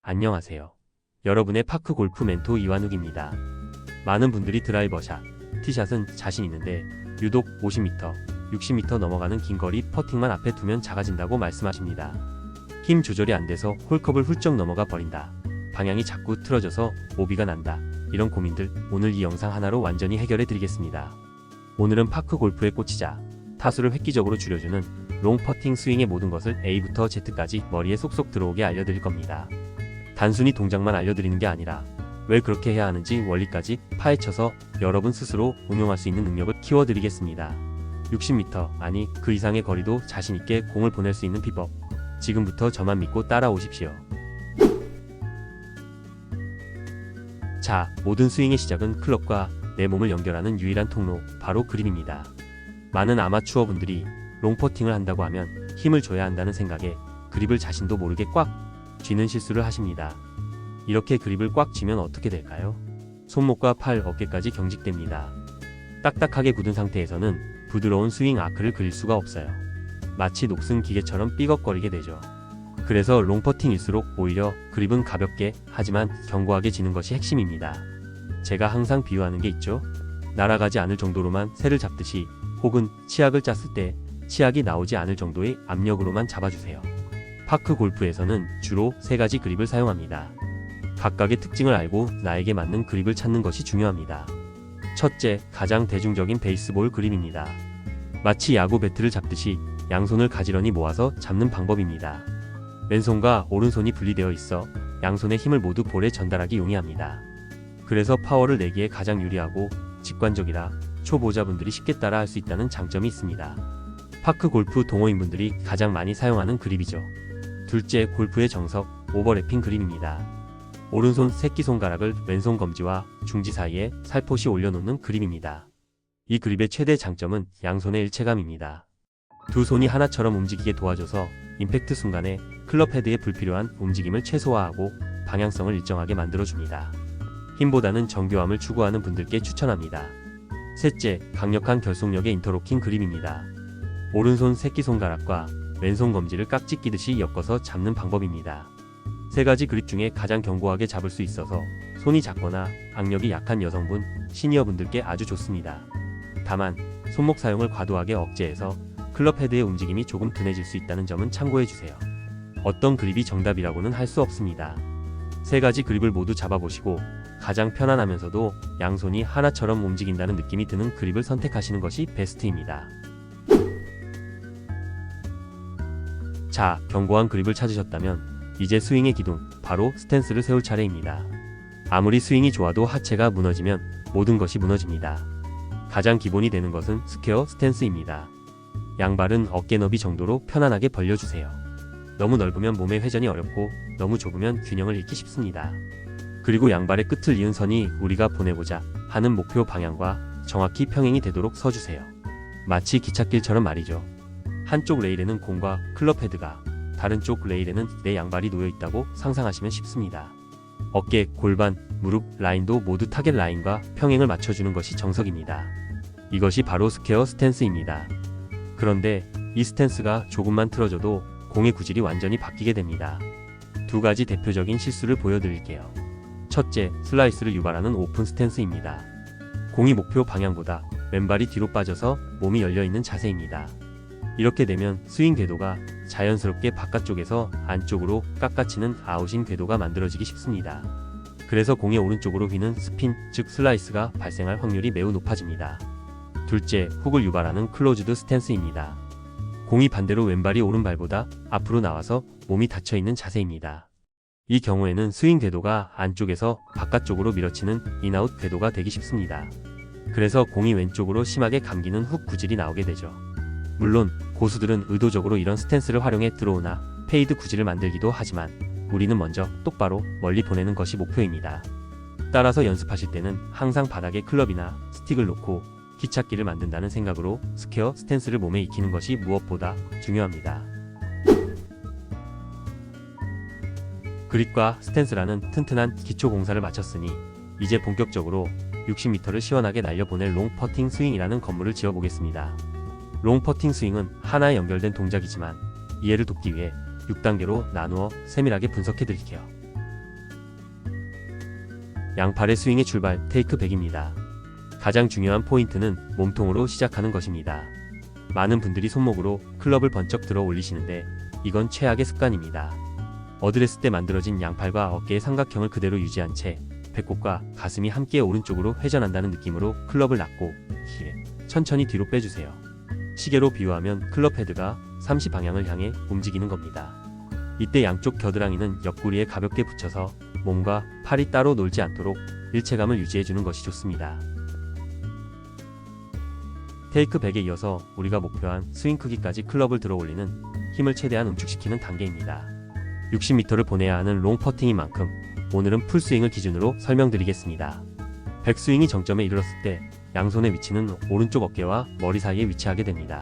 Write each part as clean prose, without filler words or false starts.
안녕하세요. 여러분의 파크 골프 멘토 이완욱입니다. 많은 분들이 드라이버샷, 티샷은 자신 있는데 유독 50m, 60m 넘어가는 긴 거리 퍼팅만 앞에 두면 작아진다고 말씀하십니다. 힘 조절이 안 돼서 홀컵을 훌쩍 넘어가 버린다. 방향이 자꾸 틀어져서 오비가 난다. 이런 고민들 오늘 이 영상 하나로 완전히 해결해 드리겠습니다. 오늘은 파크 골프에 꽂히자 타수를 획기적으로 줄여주는 롱 퍼팅 스윙의 모든 것을 A부터 Z까지 머리에 쏙쏙 들어오게 알려드릴 겁니다. 단순히 동작만 알려드리는 게 아니라 왜 그렇게 해야 하는지 원리까지 파헤쳐서 여러분 스스로 응용할 수 있는 능력을 키워드리겠습니다. 60m, 아니 그 이상의 거리도 자신있게 공을 보낼 수 있는 비법. 지금부터 저만 믿고 따라오십시오. 자, 모든 스윙의 시작은 클럽과 내 몸을 연결하는 유일한 통로, 바로 그립입니다. 많은 아마추어 분들이 롱퍼팅을 한다고 하면 힘을 줘야 한다는 생각에 그립을 자신도 모르게 꽉 쥐는 실수를 하십니다. 이렇게 그립을 꽉 쥐면 어떻게 될까요? 손목과 팔, 어깨까지 경직됩니다. 딱딱하게 굳은 상태에서는 부드러운 스윙 아크를 그릴 수가 없어요. 마치 녹슨 기계처럼 삐걱거리게 되죠. 그래서 롱퍼팅일수록 오히려 그립은 가볍게 하지만 견고하게 쥐는 것이 핵심입니다. 제가 항상 비유하는 게 있죠. 날아가지 않을 정도로만 새를 잡듯이, 혹은 치약을 짰을 때 치약이 나오지 않을 정도의 압력으로만 잡아주세요. 파크 골프에서는 주로 3가지 그립을 사용합니다. 각각의 특징을 알고 나에게 맞는 그립을 찾는 것이 중요합니다. 첫째, 가장 대중적인 베이스볼 그립입니다. 마치 야구 배트를 잡듯이 양손을 가지런히 모아서 잡는 방법입니다. 왼손과 오른손이 분리되어 있어 양손의 힘을 모두 볼에 전달하기 용이합니다. 그래서 파워를 내기에 가장 유리하고 직관적이라 초보자분들이 쉽게 따라 할 수 있다는 장점이 있습니다. 파크 골프 동호인분들이 가장 많이 사용하는 그립이죠. 둘째, 골프의 정석, 오버래핑 그립입니다. 오른손 새끼손가락을 왼손 검지와 중지 사이에 살포시 올려놓는 그립입니다. 이 그립의 최대 장점은 양손의 일체감입니다. 두 손이 하나처럼 움직이게 도와줘서 임팩트 순간에 클럽 헤드의 불필요한 움직임을 최소화하고 방향성을 일정하게 만들어줍니다. 힘보다는 정교함을 추구하는 분들께 추천합니다. 셋째, 강력한 결속력의 인터로킹 그립입니다. 오른손 새끼손가락과 왼손 검지를 깍지 끼듯이 엮어서 잡는 방법입니다. 3가지 그립 중에 가장 견고하게 잡을 수 있어서 손이 작거나 악력이 약한 여성분, 시니어분들께 아주 좋습니다. 다만 손목 사용을 과도하게 억제해서 클럽 헤드의 움직임이 조금 둔해질 수 있다는 점은 참고해주세요. 어떤 그립이 정답이라고는 할 수 없습니다. 3가지 그립을 모두 잡아보시고 가장 편안하면서도 양손이 하나처럼 움직인다는 느낌이 드는 그립을 선택하시는 것이 베스트입니다. 자, 견고한 그립을 찾으셨다면 이제 스윙의 기둥, 바로 스탠스를 세울 차례입니다. 아무리 스윙이 좋아도 하체가 무너지면 모든 것이 무너집니다. 가장 기본이 되는 것은 스퀘어 스탠스입니다. 양발은 어깨 너비 정도로 편안하게 벌려주세요. 너무 넓으면 몸의 회전이 어렵고 너무 좁으면 균형을 잃기 쉽습니다. 그리고 양발의 끝을 이은 선이 우리가 보내고자 하는 목표 방향과 정확히 평행이 되도록 서주세요. 마치 기찻길처럼 말이죠. 한쪽 레일에는 공과 클럽 헤드가, 다른 쪽 레일에는 내 양발이 놓여 있다고 상상하시면 쉽습니다. 어깨, 골반, 무릎 라인도 모두 타겟 라인과 평행을 맞춰주는 것이 정석입니다. 이것이 바로 스퀘어 스탠스입니다. 그런데 이 스탠스가 조금만 틀어져도 공의 구질이 완전히 바뀌게 됩니다. 2가지 대표적인 실수를 보여드릴게요. 첫째, 슬라이스를 유발하는 오픈 스탠스입니다. 공이 목표 방향보다 왼발이 뒤로 빠져서 몸이 열려있는 자세입니다. 이렇게 되면 스윙 궤도가 자연스럽게 바깥쪽에서 안쪽으로 깎아치는 아웃인 궤도가 만들어지기 쉽습니다. 그래서 공의 오른쪽으로 휘는 스핀, 즉 슬라이스가 발생할 확률이 매우 높아집니다. 둘째, 훅을 유발하는 클로즈드 스탠스입니다. 공이 반대로 왼발이 오른발보다 앞으로 나와서 몸이 닫혀있는 자세입니다. 이 경우에는 스윙 궤도가 안쪽에서 바깥쪽으로 밀어치는 인아웃 궤도가 되기 쉽습니다. 그래서 공이 왼쪽으로 심하게 감기는 훅 구질이 나오게 되죠. 물론 고수들은 의도적으로 이런 스탠스를 활용해 들어오나 페이드 구질을 만들기도 하지만 우리는 먼저 똑바로 멀리 보내는 것이 목표입니다. 따라서 연습하실 때는 항상 바닥에 클럽이나 스틱을 놓고 기찻길을 만든다는 생각으로 스퀘어 스탠스를 몸에 익히는 것이 무엇보다 중요합니다. 그립과 스탠스라는 튼튼한 기초 공사를 마쳤으니 이제 본격적으로 60m를 시원하게 날려보낼 롱 퍼팅 스윙이라는 건물을 지어보겠습니다. 롱 퍼팅 스윙은 하나에 연결된 동작이지만 이해를 돕기 위해 6단계로 나누어 세밀하게 분석해 드릴게요. 양팔의 스윙의 출발 테이크 100입니다. 가장 중요한 포인트는 몸통으로 시작하는 것입니다. 많은 분들이 손목으로 클럽을 번쩍 들어 올리시는데 이건 최악의 습관입니다. 어드레스 때 만들어진 양팔과 어깨의 삼각형을 그대로 유지한 채 배꼽과 가슴이 함께 오른쪽으로 회전한다는 느낌으로 클럽을 놨고 천천히 뒤로 빼주세요. 시계로 비유하면 클럽 헤드가 30 방향을 향해 움직이는 겁니다. 이때 양쪽 겨드랑이는 옆구리에 가볍게 붙여서 몸과 팔이 따로 놀지 않도록 일체감을 유지해주는 것이 좋습니다. 테이크 100에 이어서 우리가 목표한 스윙 크기까지 클럽을 들어 올리는 힘을 최대한 응축시키는 단계입니다. 60m를 보내야 하는 롱 퍼팅인 만큼 오늘은 풀스윙을 기준으로 설명드리겠습니다. 백스윙이 정점에 이르렀을 때 양손의 위치는 오른쪽 어깨와 머리 사이에 위치하게 됩니다.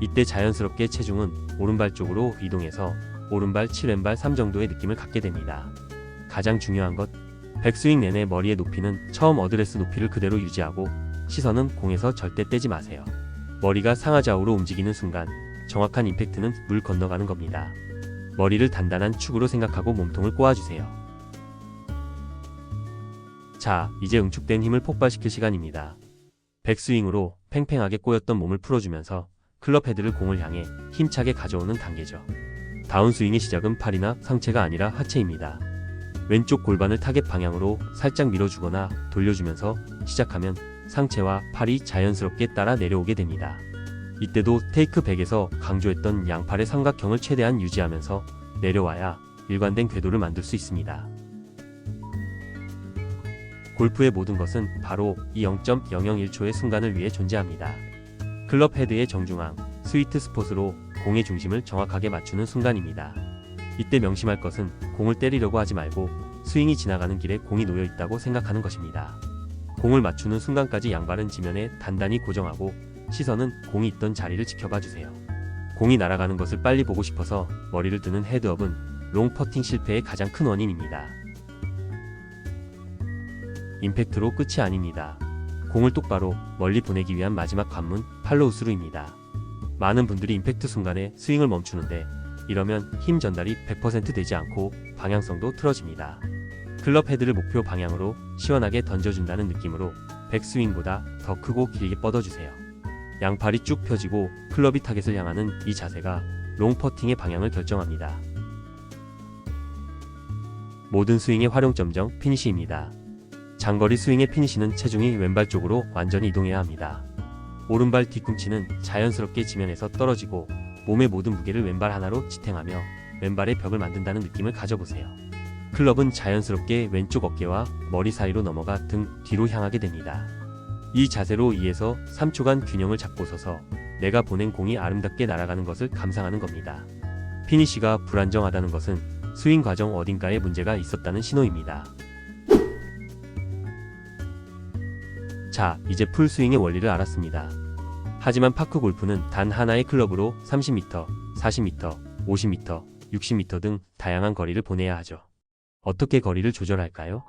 이때 자연스럽게 체중은 오른발 쪽으로 이동해서 오른발 7왼발 3 정도의 느낌을 갖게 됩니다. 가장 중요한 것, 백스윙 내내 머리의 높이는 처음 어드레스 높이를 그대로 유지하고 시선은 공에서 절대 떼지 마세요. 머리가 상하좌우로 움직이는 순간 정확한 임팩트는 물 건너가는 겁니다. 머리를 단단한 축으로 생각하고 몸통을 꼬아주세요. 자, 이제 응축된 힘을 폭발시킬 시간입니다. 백스윙으로 팽팽하게 꼬였던 몸을 풀어주면서 클럽 헤드를 공을 향해 힘차게 가져오는 단계죠. 다운스윙의 시작은 팔이나 상체가 아니라 하체입니다. 왼쪽 골반을 타겟 방향으로 살짝 밀어주거나 돌려주면서 시작하면 상체와 팔이 자연스럽게 따라 내려오게 됩니다. 이때도 테이크 100에서 강조했던 양팔의 삼각형을 최대한 유지하면서 내려와야 일관된 궤도를 만들 수 있습니다. 골프의 모든 것은 바로 이 0.001초의 순간을 위해 존재합니다. 클럽 헤드의 정중앙, 스위트 스폿으로 공의 중심을 정확하게 맞추는 순간입니다. 이때 명심할 것은 공을 때리려고 하지 말고 스윙이 지나가는 길에 공이 놓여 있다고 생각하는 것입니다. 공을 맞추는 순간까지 양발은 지면에 단단히 고정하고 시선은 공이 있던 자리를 지켜봐 주세요. 공이 날아가는 것을 빨리 보고 싶어서 머리를 드는 헤드업은 롱 퍼팅 실패의 가장 큰 원인입니다. 임팩트로 끝이 아닙니다. 공을 똑바로 멀리 보내기 위한 마지막 관문 팔로우스루입니다. 많은 분들이 임팩트 순간에 스윙을 멈추는데 이러면 힘 전달이 100% 되지 않고 방향성도 틀어집니다. 클럽 헤드를 목표 방향으로 시원하게 던져준다는 느낌으로 백스윙보다 더 크고 길게 뻗어주세요. 양팔이 쭉 펴지고 클럽이 타겟을 향하는 이 자세가 롱 퍼팅의 방향을 결정합니다. 모든 스윙의 활용점정 피니시입니다. 장거리 스윙의 피니시는 체중이 왼발 쪽으로 완전히 이동해야 합니다. 오른발 뒤꿈치는 자연스럽게 지면에서 떨어지고 몸의 모든 무게를 왼발 하나로 지탱하며 왼발의 벽을 만든다는 느낌을 가져보세요. 클럽은 자연스럽게 왼쪽 어깨와 머리 사이로 넘어가 등 뒤로 향하게 됩니다. 이 자세로 2에서 3초간 균형을 잡고 서서 내가 보낸 공이 아름답게 날아가는 것을 감상하는 겁니다. 피니시가 불안정하다는 것은 스윙 과정 어딘가에 문제가 있었다는 신호입니다. 자, 이제 풀스윙의 원리를 알았습니다. 하지만 파크 골프는 단 하나의 클럽으로 30m, 40m, 50m, 60m 등 다양한 거리를 보내야 하죠. 어떻게 거리를 조절할까요?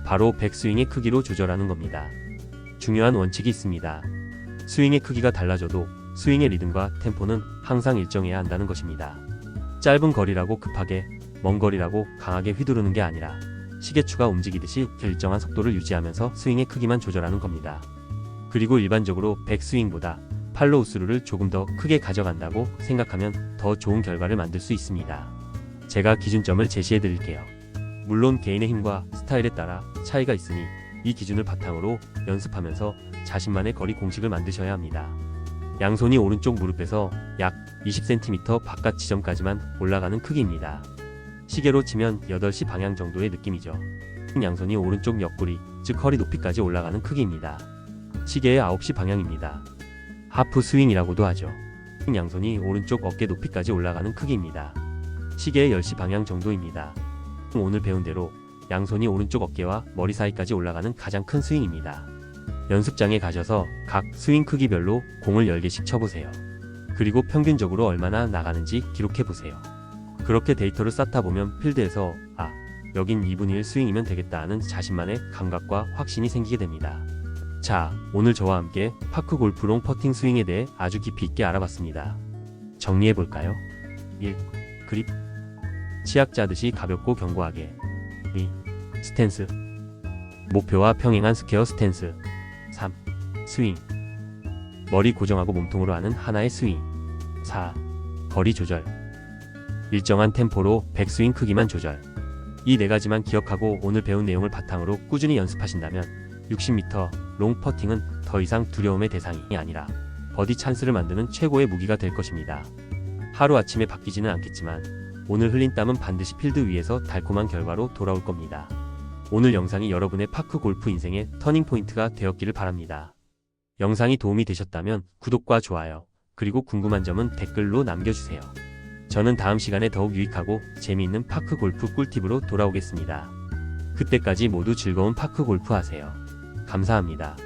바로 백스윙의 크기로 조절하는 겁니다. 중요한 원칙이 있습니다. 스윙의 크기가 달라져도 스윙의 리듬과 템포는 항상 일정해야 한다는 것입니다. 짧은 거리라고 급하게, 먼 거리라고 강하게 휘두르는 게 아니라 시계추가 움직이듯이 일정한 속도를 유지하면서 스윙의 크기만 조절하는 겁니다. 그리고 일반적으로 백스윙보다 팔로우스루를 조금 더 크게 가져간다고 생각하면 더 좋은 결과를 만들 수 있습니다. 제가 기준점을 제시해 드릴게요. 물론 개인의 힘과 스타일에 따라 차이가 있으니 이 기준을 바탕으로 연습하면서 자신만의 거리 공식을 만드셔야 합니다. 양손이 오른쪽 무릎에서 약 20cm 바깥 지점까지만 올라가는 크기입니다. 시계로 치면 8시 방향 정도의 느낌이죠. 양손이 오른쪽 옆구리, 즉 허리 높이까지 올라가는 크기입니다. 시계의 9시 방향입니다. 하프 스윙이라고도 하죠. 양손이 오른쪽 어깨 높이까지 올라가는 크기입니다. 시계의 10시 방향 정도입니다. 오늘 배운 대로 양손이 오른쪽 어깨와 머리 사이까지 올라가는 가장 큰 스윙입니다. 연습장에 가셔서 각 스윙 크기별로 공을 10개씩 쳐보세요. 그리고 평균적으로 얼마나 나가는지 기록해보세요. 그렇게 데이터를 쌓다 보면 필드에서 여긴 2분의 1 스윙이면 되겠다 하는 자신만의 감각과 확신이 생기게 됩니다. 자, 오늘 저와 함께 파크 골프 롱 퍼팅 스윙에 대해 아주 깊이 있게 알아봤습니다. 정리해볼까요? 1. 그립. 치약 짜듯이 가볍고 견고하게. 2. 스탠스. 목표와 평행한 스퀘어 스탠스. 3. 스윙. 머리 고정하고 몸통으로 하는 하나의 스윙. 4. 거리 조절. 일정한 템포로 백스윙 크기만 조절. 이 4가지만 기억하고 오늘 배운 내용을 바탕으로 꾸준히 연습하신다면 60m 롱 퍼팅은 더 이상 두려움의 대상이 아니라 버디 찬스를 만드는 최고의 무기가 될 것입니다. 하루아침에 바뀌지는 않겠지만 오늘 흘린 땀은 반드시 필드 위에서 달콤한 결과로 돌아올 겁니다. 오늘 영상이 여러분의 파크 골프 인생의 터닝 포인트가 되었기를 바랍니다. 영상이 도움이 되셨다면 구독과 좋아요, 그리고 궁금한 점은 댓글로 남겨주세요. 저는 다음 시간에 더욱 유익하고 재미있는 파크 골프 꿀팁으로 돌아오겠습니다. 그때까지 모두 즐거운 파크 골프 하세요. 감사합니다.